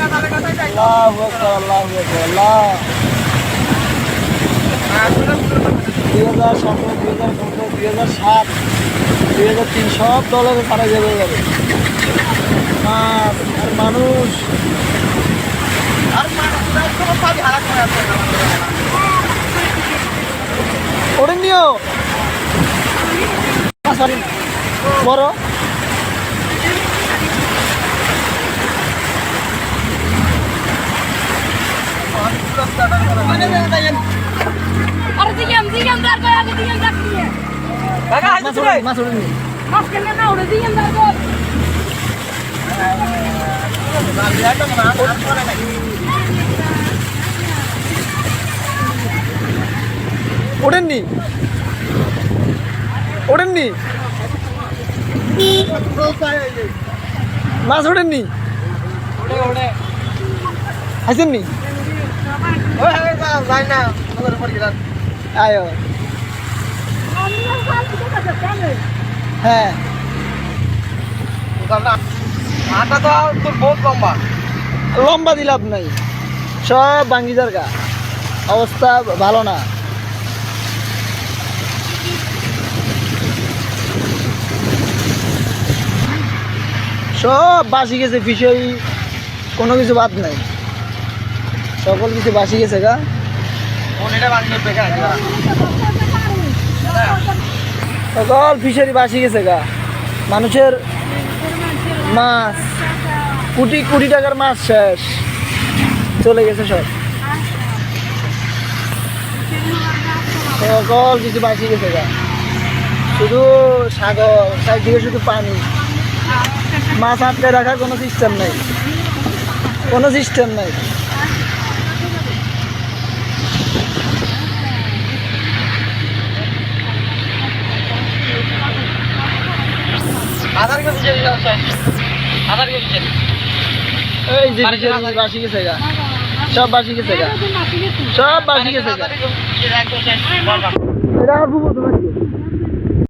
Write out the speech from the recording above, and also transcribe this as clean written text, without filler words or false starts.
আল্লাহু আকবার, আল্লাহু আকবার, আল্লাহ। 2017, 2015, 2007, 2003 সব দলের পারা যাবে এবারে। মাছ আর মানুষ ওরে নিও সরি বড় মাছ ওরে নিও ওড়েননি ওড়েননি মাছ ওড়েননি আসেননি আয়ো হ্যাঁ লম্বা দিলাম নাই সব ভাঙ্গি জায়গা অবস্থা ভালো না সব বাসি গেছে ফিশারি কোনো কিছু বাদ নাই সকল কিছু বাসি গেছে গা সকল ফিশারি বাসি গেছে গা মানুষের মাছ কোটি কোটি টাকার মাছ শেষ চলে গেছে সব সকল কিছু বাসি গেছে গা শুধু সাগর চারদিকে শুধু পানি মাছ আটকে রাখার কোনো সিস্টেম নেই কোনো সিস্টেম নেই এই যে বাসি গেছে গা সব বাসি গেছে গা সব বাসি গেছে গা এটা আর বুবো তোমার